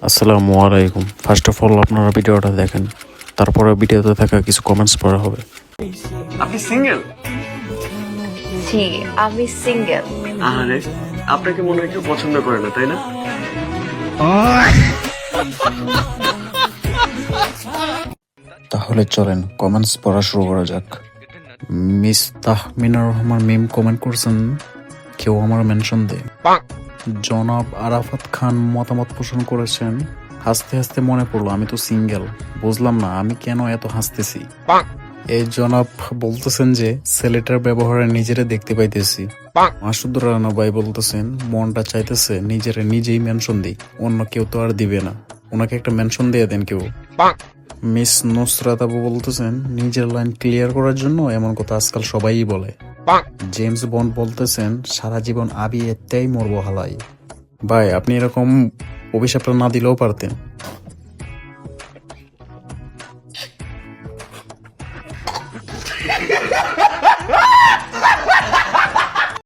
আসসালামু আলাইকুম। First of all আপনারা ভিডিওটা দেখেন, তারপরে ভিডিওতে থাকা কিছু কমেন্টস পড়া হবে। আপনি সিঙ্গেল? জি, আমি সিঙ্গেল। আরে আপনাকে মনে হয় কেউ পছন্দ করে না, তাই না? তাহলে চলেন কমেন্টস পড়া শুরু করা যাক। মিস তাহমিনা রহমান মিম কমেন্ট করছেন, কেউ আমার মেনশন দে। জনাব আরাফাত খান মতামত পোষণ করেছেন, হাসতে হাসতে মনে পড়লো আমি তো সিঙ্গেল, বুঝলাম না আমি কেন এত হাসতেছি। এই জনাব বলতেছেন যে ছেলেটার ব্যবহারে নিজেরে দেখতে পাইতেছি। মাসুদুর রানা ভাই বলতেছেন মনটা চাইতেছে নিজেরে নিজেই মেনশন দিই, অন্য কেউ তো আর দিবে না, ওনাকে একটা মেনশন দিয়ে দেন কেউ। মিস নুসরাত আবু বলতেছেন নিজের লাইন ক্লিয়ার করার জন্য এমন কথা আজকাল সবাই বলে। জেমস বন্ড বলতেছেন সারা জীবন আবি এটাই মরবো হালাই। ভাই আপনি এরকম অভিশাপটা না দিলেও পারতেন।